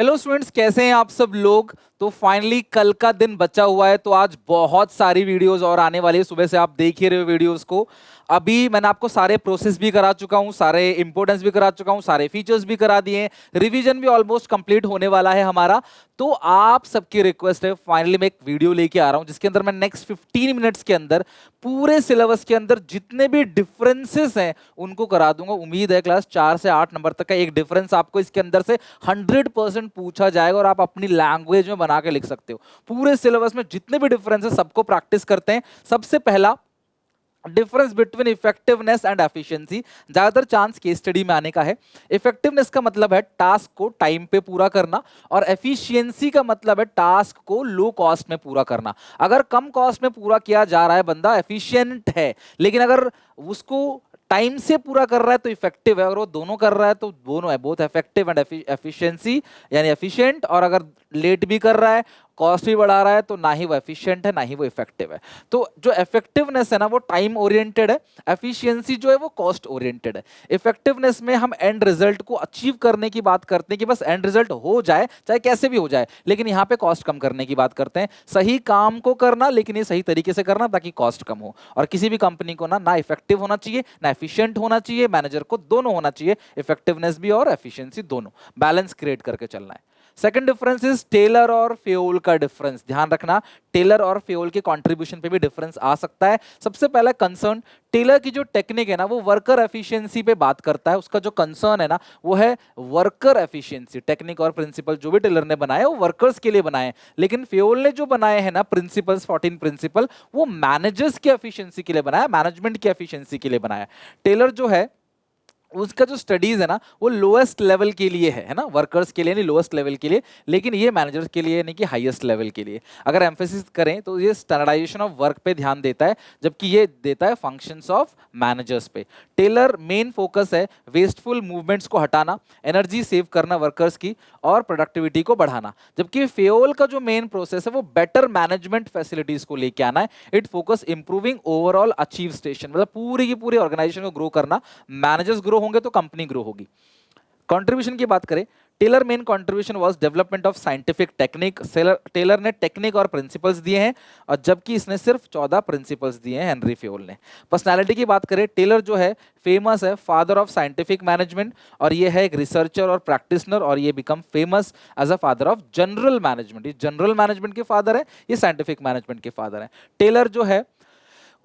Hello students, कैसे हैं आप सब लोग। तो फाइनली कल का दिन बचा हुआ है, तो आज बहुत सारी वीडियोस और आने वाली है। सुबह से आप देख ही रहे हो वीडियोस को। अभी मैंने आपको सारे प्रोसेस भी करा चुका हूं, सारे इंपोर्टेंस भी करा चुका हूं, सारे फीचर्स भी करा दिए हैं। रिवीजन भी ऑलमोस्ट कंप्लीट होने वाला है हमारा। तो आप सबकी रिक्वेस्ट है, फाइनली मैं एक वीडियो लेके आ रहा हूं जिसके अंदर मैं नेक्स्ट 15 मिनट्स के अंदर पूरे सिलेबस के अंदर जितने भी डिफरेंसेस हैं उनको करा दूंगा। उम्मीद है क्लास 4 से 8 नंबर तक का एक डिफरेंस आपको इसके अंदर से 100% पूछा जाएगा और आप अपनी लैंग्वेज में बना के लिख सकते हो। पूरे सिलेबस में जितने भी डिफरेंस है सबको प्रैक्टिस करते हैं। सबसे पहला difference between effectiveness and efficiency, ज्यादातर चांस केस स्टडी में आने का है। इफेक्टिवनेस का मतलब है टास्क को टाइम पे पूरा करना, और एफिशिएंसी का मतलब है टास्क को लो कॉस्ट में पूरा करना। अगर कम कॉस्ट में पूरा किया जा रहा है, बंदा एफिशिएंट है, लेकिन अगर उसको टाइम से पूरा कर रहा है तो इफेक्टिव है, अगर वो दोनों कर रहा है तो दोनों है, बोथ इफेक्टिव एंड एफिशिएंसी यानी एफिशिएंट। और अगर लेट भी कर रहा है, कॉस्ट भी बढ़ा रहा है, तो ना ही वो एफिशिएंट है ना ही वो इफेक्टिव है। तो जो इफेक्टिवनेस है ना वो टाइम ओरिएंटेड है, एफिशिएंसी जो है वो कॉस्ट ओरिएंटेड है। इफेक्टिवनेस में हम एंड रिजल्ट को अचीव करने की बात करते हैं कि बस एंड रिजल्ट हो जाए, चाहे कैसे भी हो जाए, लेकिन यहाँ पे कॉस्ट कम करने की बात करते हैं। सही काम को करना, लेकिन ये सही तरीके से करना ताकि कॉस्ट कम हो। और किसी भी कंपनी को ना इफेक्टिव होना चाहिए ना एफिशिएंट होना चाहिए, मैनेजर को दोनों होना चाहिए, इफेक्टिवनेस भी और एफिशिएंसी दोनों, बैलेंस क्रिएट करके चलना है। सेकंड डिफरेंस इज टेलर और फ्यूल का डिफरेंस। ध्यान रखना, टेलर और फ्यूल के कंट्रीब्यूशन पे भी डिफरेंस आ सकता है। सबसे पहला कंसर्न, टेलर की जो टेक्निक है ना वो वर्कर एफिशिएंसी पे बात करता है। उसका जो कंसर्न है ना वो है वर्कर एफिशिएंसी। टेक्निक और प्रिंसिपल जो भी टेलर ने बनाए वो वर्कर्स के लिए बनाए, लेकिन फ्यूल ने जो बनाए हैं ना प्रिंसिपल्स, 14 प्रिंसिपल, वो मैनेजर्स की एफिशिएंसी के लिए बनाया, मैनेजमेंट की एफिशिएंसी के लिए बनाया। टेलर जो है उसका जो स्टडीज है ना वो लोएस्ट लेवल के लिए है ना, वर्कर्स के लिए नहीं, लोएस्ट लेवल के लिए। लेकिन ये मैनेजर्स के लिए नहीं कि हाईएस्ट लेवल के लिए। अगर एम्फेसिस करें तो ये स्टैंडर्डाइजेशन ऑफ वर्क पे ध्यान देता है, जबकि ये देता है फंक्शंस ऑफ मैनेजर्स पे। टेलर मेन फोकस है वेस्टफुल मूवमेंट्स को हटाना, एनर्जी सेव करना वर्कर्स की, और प्रोडक्टिविटी को बढ़ाना। जबकि फेओल का जो मेन प्रोसेस है वो बेटर मैनेजमेंट फैसिलिटीज को लेके आना है। It focus improving overall achieve station, मतलब पूरी की पूरी ऑर्गेनाइजेशन को ग्रो करना। मैनेजर्स ग्रो होंगे तो कंपनी ग्रो होगी। कंट्रीब्यूशन की बात करें, Taylor main contribution was development of scientific technique. Taylor ने टेक्निक और प्रिंसिपल्स दिए हैं, और जबकि इसने सिर्फ 14 प्रिंसिपल्स दिए हैं हेनरी फ्यूल ने। पर्सनालिटी की बात करें, टेलर जो है फेमस है फादर ऑफ साइंटिफिक मैनेजमेंट, और ये है एक रिसर्चर और प्रैक्टिशनर, और ये become famous as a father of general management. ये जनरल मैनेजमेंट के फादर है, ये साइंटिफिक मैनेजमेंट के फादर है। टेलर जो है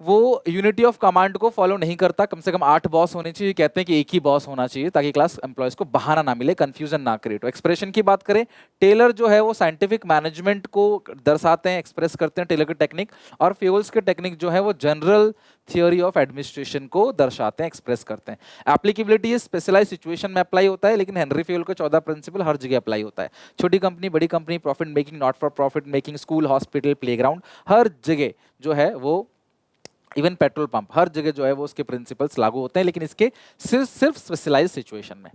वो यूनिटी ऑफ कमांड को फॉलो नहीं करता, कम से कम 8 बॉस होने चाहिए। कहते हैं कि एक ही बॉस होना चाहिए ताकि क्लास एम्प्लॉयज को बहाना ना मिले, कंफ्यूजन ना क्रिएट हो। एक्सप्रेशन की बात करें, टेलर जो है वो साइंटिफिक मैनेजमेंट को दर्शाते हैं, एक्सप्रेस करते हैं टेलर की टेक्निक, और फ्यूल्स के टेक्निक जो है वो जनरल थियोरी ऑफ एडमिनिस्ट्रेशन को दर्शाते हैं, एक्सप्रेस करते हैं। एप्लीकेबिलिटी स्पेशलाइज सिचुएशन में अप्लाई होता है, लेकिन हेनरी फ्यूल का 14 प्रिंसिपल हर जगह अप्लाई होता है। छोटी कंपनी, बड़ी company, profit making, not for profit making, school, hospital, playground, हर जगह जो है वो, इवन पेट्रोल पंप, हर जगह जो है वो उसके प्रिंसिपल्स लागू होते हैं, लेकिन इसके सिर्फ स्पेशलाइज सिचुएशन में।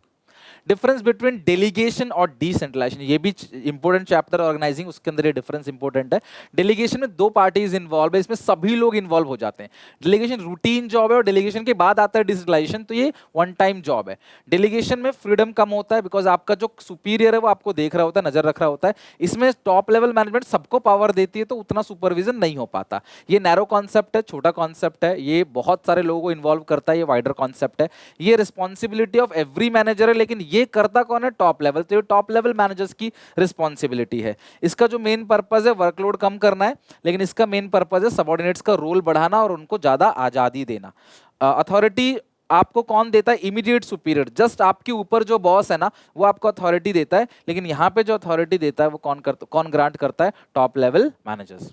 डिफरेंस बिटवीन डेलीगेशन और डिसेंट्रलाइजेशन, ये भी इंपॉर्टेंट चैप्टर ऑर्गेनाइजिंग, उसके अंदर ये डिफरेंस इंपॉर्टेंट है। डेलीगेशन में 2 पार्टीज इन्वॉल्व है, इसमें सभी लोग इन्वॉल्व हो जाते हैं। डेलीगेशन रूटीन जॉब है, और डेलीगेशन के बाद आता है डिसेंट्रलाइजेशन, तो ये वन टाइम जॉब है। डेलीगेशन में फ्रीडम कम होता है, बिकॉज आपका जो सुपीरियर है वो आपको देख रहा होता है, नजर रख रहा होता है। इसमें टॉप लेवल मैनेजमेंट सबको पावर देती है, तो उतना सुपरविजन नहीं हो पाता। ये नैरो कॉन्सेप्ट है, छोटा कॉन्सेप्ट है, ये बहुत सारे लोगों को इन्वॉल्व करता है, ये वाइडर कॉन्सेप्ट है। ये रिस्पॉन्सिबिलिटी ऑफ एवरी मैनेजर है, लेकिन ये करता कौन है? Top level. तो ये टॉप लेवल मैनेजर्स की रिस्पॉन्सिबिलिटी है। इसका जो मेन पर्पस है वर्कलोड कम करना है, लेकिन इसका मेन पर्पस है सबऑर्डिनेट्स का रोल बढ़ाना और उनको ज्यादा आजादी देना। अथॉरिटी आपको कौन देता है? इमीडिएट सुपीरियर, जस्ट आपके ऊपर जो बॉस है ना वो आपको अथॉरिटी देता है, लेकिन यहां पे जो अथॉरिटी देता है वो कौन ग्रांट करता है? Top level managers.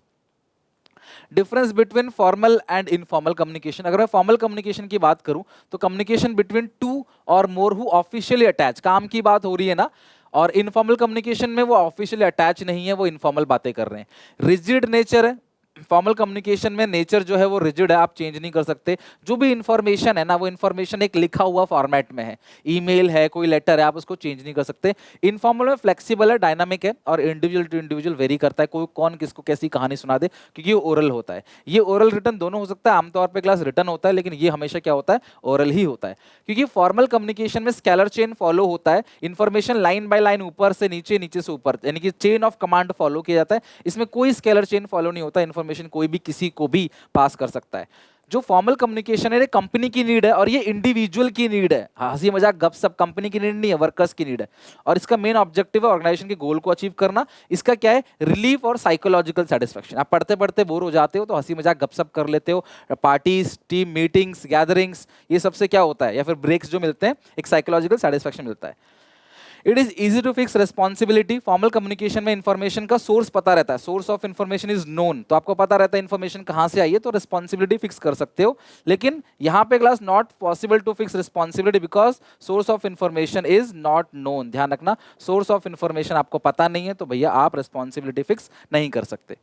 Difference between formal and informal communication, अगर मैं फॉर्मल कम्युनिकेशन की बात करूं तो कम्युनिकेशन बिटवीन 2 और मोर हु ऑफिशियली अटैच, काम की बात हो रही है ना। और इनफॉर्मल कम्युनिकेशन में वो ऑफिशियली अटैच नहीं है, वो इनफॉर्मल बातें कर रहे हैं। रिजिड नेचर है फॉर्मल कम्युनिकेशन में नेचर जो है वो रिजिड है, आप चेंज नहीं कर सकते। जो भी इंफॉर्मेशन है ना, वो इंफॉर्मेशन एक लिखा हुआ फॉर्मेट में है, ईमेल है, कोई लेटर है, आप उसको चेंज नहीं कर सकते। इनफॉर्मल में फ्लेक्सिबल है, डायनामिक है, और इंडिविजुअल टू इंडिविजुअल वेरी करता है, कोई कौन किसको कैसी कहानी सुना दे, क्योंकि ये ओरल होता है। ये ओरल रिटर्न दोनों हो सकता है, आमतौर पर क्लास रिटर्न होता है, लेकिन ये हमेशा क्या होता है, ओरल ही होता है। क्योंकि फॉर्मल कम्युनिकेशन में स्केलर चेन फॉलो होता है, इन्फॉर्मेशन लाइन बाय लाइन, ऊपर से नीचे, नीचे से ऊपर, यानी कि चेन ऑफ कमांड फॉलो किया जाता है। इसमें कोई स्केलर चेन फॉलो नहीं होता, इन्फॉर्मेशन कोई भी किसी को भी पास कर सकता है। जो फॉर्मल कम्युनिकेशन है, ये कंपनी की नीड है और ये इंडिविजुअल की नीड है। हंसी मजाक गपशप कंपनी की नीड नहीं है, वर्कर्स की नीड है। और इसका मेन ऑब्जेक्टिव है ऑर्गेनाइजेशन के गोल को अचीव करना। इसका क्या है, रिलीफ और साइकोलॉजिकल सेटिस्फेक्शन। आप पढ़ते पढ़ते बोर हो जाते हो तो हंसी मजाक गपशप कर लेते हो, पार्टीज, टीम मीटिंग्स, गैदरिंग्स, ये सबसे क्या होता है, या फिर ब्रेक्स जो मिलते हैं, एक साइकोलॉजिकल सेटिस्फेक्शन मिलता है। It is easy to fix responsibility. Formal communication में इंफॉर्मेशन का सोर्स पता रहता है, source of information is known, तो आपको पता रहता है इंफॉर्मेशन कहां से आई है, तो रिस्पॉन्सिबिलिटी फिक्स कर सकते हो। लेकिन यहां पे class not possible to fix responsibility because source of information is not known. ध्यान रखना, सोर्स ऑफ इंफॉर्मेशन आपको पता नहीं है तो भैया आप रिस्पॉन्सिबिलिटी फिक्स नहीं कर सकते।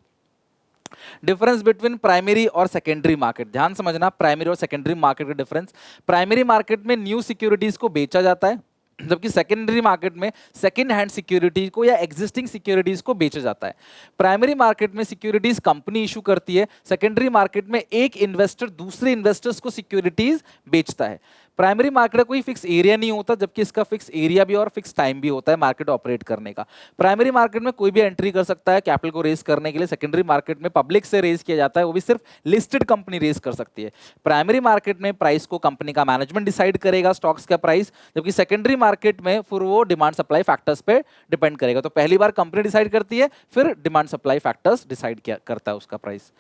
डिफरेंस बिटवीन प्राइमरी और सेकेंडरी मार्केट, ध्यान समझना, प्राइमरी और सेकेंडरी मार्केट का डिफरेंस। प्राइमरी मार्केट में न्यू सिक्योरिटीज को बेचा जाता है, जबकि सेकेंडरी मार्केट में सेकेंड हैंड सिक्योरिटीज को या एग्जिस्टिंग सिक्योरिटीज को बेचा जाता है। प्राइमरी मार्केट में सिक्योरिटीज कंपनी इशू करती है, सेकेंडरी मार्केट में एक इन्वेस्टर दूसरे इन्वेस्टर्स को सिक्योरिटीज बेचता है। प्राइमरी मार्केट का कोई फिक्स एरिया नहीं होता, जबकि इसका फिक्स एरिया भी और फिक्स टाइम भी होता है मार्केट ऑपरेट करने का। प्राइमरी मार्केट में कोई भी एंट्री कर सकता है कैपिटल को रेज करने के लिए, सेकेंडरी मार्केट में पब्लिक से रेज किया जाता है, वो भी सिर्फ लिस्टेड कंपनी रेज कर सकती है। प्राइमरी मार्केट में प्राइस को कंपनी का मैनेजमेंट डिसाइड करेगा, स्टॉक्स का प्राइस, जबकि सेकेंडरी मार्केट में फिर वो डिमांड सप्लाई फैक्टर्स पे डिपेंड करेगा। तो पहली बार कंपनी डिसाइड करती है, फिर डिमांड सप्लाई फैक्टर्स डिसाइड करता है उसका प्राइस।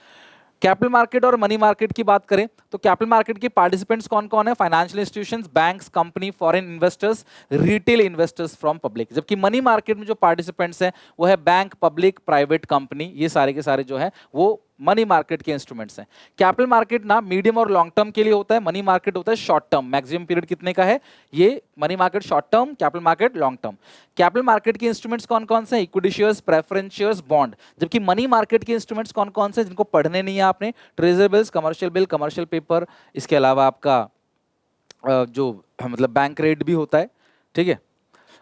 कैपिटल मार्केट और मनी मार्केट की बात करें तो कैपिटल मार्केट के पार्टिसिपेंट्स कौन कौन है, financial institutions, banks, company, foreign investors, retail investors from public. जबकि मनी मार्केट में जो पार्टिसिपेंट्स हैं वो है बैंक, पब्लिक, प्राइवेट कंपनी, ये सारे के सारे जो है वो मनी मार्केट के इंस्ट्रूमेंट्स हैं। कैपिटल मार्केट ना मीडियम और लॉन्ग टर्म के लिए होता है, मनी मार्केट होता है शॉर्ट टर्म। मैक्सिमम पीरियड कितने का है, ये money market short term, capital market long term. Capital market के इंस्ट्रूमेंट्स कौन कौन से, equity shares, preference shares, bond. जबकि मनी मार्केट के इंस्ट्रूमेंट्स कौन कौन से जिनको पढ़ने नहीं है आपने, treasury bills, commercial bill, commercial paper, इसके अलावा आपका जो मतलब बैंक रेट भी होता है, ठीक है।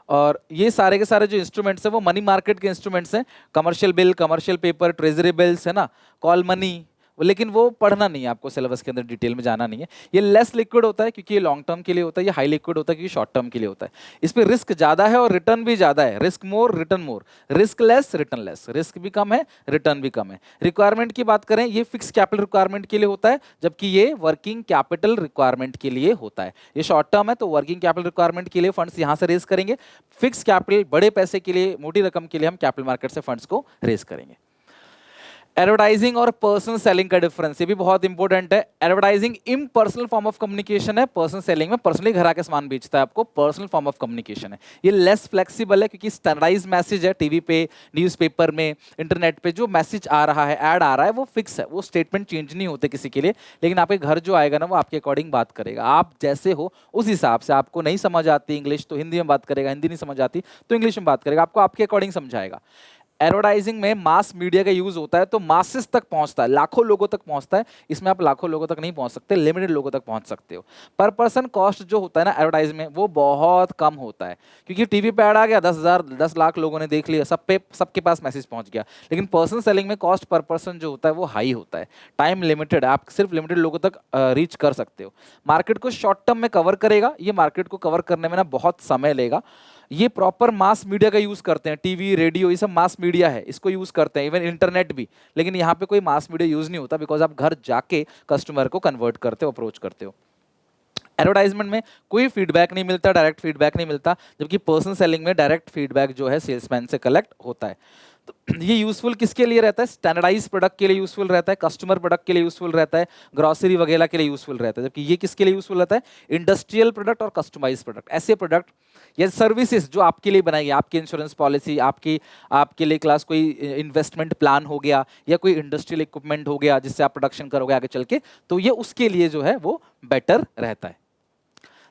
और ये सारे के सारे जो इंस्ट्रूमेंट्स हैं वो मनी मार्केट के इंस्ट्रूमेंट्स हैं, commercial bill, commercial paper, treasury bills, है ना, कॉल मनी, लेकिन वो पढ़ना नहीं है आपको, सिलेबस के अंदर डिटेल में जाना नहीं है। ये लेस लिक्विड होता है क्योंकि ये लॉन्ग टर्म के लिए होता है, ये हाई लिक्विड होता है क्योंकि शॉर्ट टर्म के लिए होता है। इस पर रिस्क ज़्यादा है और रिटर्न भी ज़्यादा है, risk more return more, risk less return less, risk भी कम है रिटर्न भी कम है। रिक्वायरमेंट की बात करें, ये फिक्स कैपिटल रिक्वायरमेंट के लिए होता है, जबकि ये वर्किंग कैपिटल रिक्वायरमेंट के लिए होता है। ये शॉर्ट टर्म है तो वर्किंग कैपिटल रिक्वायरमेंट के लिए फंड्स यहाँ से रेज करेंगे, फिक्स कैपिटल बड़े पैसे के लिए, मोटी रकम के लिए हम कैपिटल मार्केट से फंड्स को रेज करेंगे। एडवर्टाइजिंग और पर्सनल सेलिंग का डिफरेंस, ये भी बहुत इंपॉर्टेंट है। Advertising impersonal form of communication है, पर्सनल सेलिंग में पर्सनली घर आके सामान बेचता है आपको, पर्सनल फॉर्म ऑफ कम्युनिकेशन है। ये लेस फ्लेक्सिबल है क्योंकि स्टैंडर्डाइज मैसेज है, टीवी पे, न्यूज़पेपर में, इंटरनेट पे जो मैसेज आ रहा है, ऐड आ रहा है, वो फिक्स है, वो स्टेटमेंट चेंज नहीं होते किसी के लिए। लेकिन आपके घर जो आएगा ना वो आपके अकॉर्डिंग बात करेगा, आप जैसे हो उस हिसाब से। आपको नहीं समझ आती इंग्लिश तो हिंदी में बात करेगा, हिंदी नहीं समझ आती तो इंग्लिश में बात करेगा, आपको आपके अकॉर्डिंग समझाएगा। एडवर्टाइजिंग में मास मीडिया का यूज होता है तो मासेस तक पहुंचता है, लाखों लोगों तक पहुंचता है। इसमें आप लाखों लोगों तक नहीं पहुंच सकते, लिमिटेड लोगों तक पहुंच सकते हो। पर पर्सन कॉस्ट जो होता है ना एडवर्टाइज में वो बहुत कम होता है, क्योंकि टीवी पे ऐड आ गया, 10,000 10 लाख लोगों ने देख लिया, सब पे सबके पास मैसेज पहुंच गया। लेकिन पर्सन सेलिंग में कॉस्ट पर पर्सन जो होता है वो हाई होता है, टाइम लिमिटेड, आप सिर्फ लिमिटेड लोगों तक रीच कर सकते हो। मार्केट को शॉर्ट टर्म में कवर करेगा, ये मार्केट को कवर करने में ना बहुत समय लेगा। ये प्रॉपर मास मीडिया का यूज करते हैं, टीवी, रेडियो, ये सब मास मीडिया है, इसको यूज करते हैं, इवन इंटरनेट भी। लेकिन यहाँ पे कोई मास मीडिया यूज नहीं होता बिकॉज आप घर जाके कस्टमर को कन्वर्ट करते हो, अप्रोच करते हो। एडवर्टाइजमेंट में कोई फीडबैक नहीं मिलता, डायरेक्ट फीडबैक नहीं मिलता, जबकि पर्सनल सेलिंग में डायरेक्ट फीडबैक जो है सेल्समैन से कलेक्ट होता है। तो ये यूजफुल किसके लिए रहता है, स्टैंडर्डाइज प्रोडक्ट के लिए यूजफुल रहता है, कस्टमर प्रोडक्ट के लिए यूजफुल रहता है, ग्रोसरी वगैरह के लिए यूजफुल रहता है। जबकि ये किसके लिए यूजफुल रहता है, इंडस्ट्रियल प्रोडक्ट और कस्टमाइज प्रोडक्ट, ऐसे प्रोडक्ट या सर्विसेज जो आपके लिए बनाई, आपकी इंश्योरेंस पॉलिसी, आपके लिए क्लास कोई इन्वेस्टमेंट प्लान हो गया या कोई इंडस्ट्रियल इक्विपमेंट हो गया जिससे आप प्रोडक्शन करोगे आगे चल के, तो ये उसके लिए जो है वो बेटर रहता है।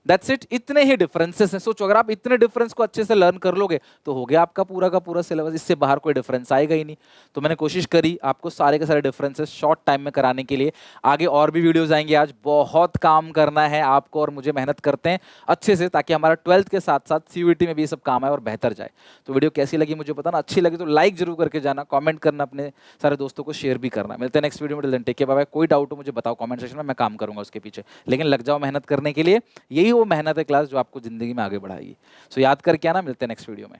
दैट्स इट, इतने ही डिफरेंसेस हैं। सोचो अगर आप इतने डिफरेंस को अच्छे से लर्न कर लोगे तो हो गया आपका पूरा का पूरा सिलेबस, इससे बाहर कोई डिफरेंस आएगा ही नहीं। तो मैंने कोशिश करी आपको सारे के सारे डिफरेंसेस शॉर्ट टाइम में कराने के लिए। आगे और भी वीडियोस आएंगे, आज बहुत काम करना है आपको और मुझे, मेहनत करते हैं अच्छे से ताकि हमारा 12th के साथ साथ सीयूईटी में भी ये सब काम आए और बेहतर जाए। तो वीडियो कैसी लगी मुझे बताना, अच्छी लगी तो लाइक जरूर करके जाना, कमेंट करना, अपने सारे दोस्तों को शेयर भी करना। मिलते हैं नेक्स्ट वीडियो में, टेक केयर, बाय बाय। कोई डाउट हो मुझे बताओ कमेंट सेक्शन में, मैं काम करूंगा उसके पीछे, लेकिन लग जाओ मेहनत करने के लिए। यही वो मेहनत है क्लास जो आपको जिंदगी में आगे बढ़ाएगी। सो याद करके आना, मिलते हैं नेक्स्ट वीडियो में।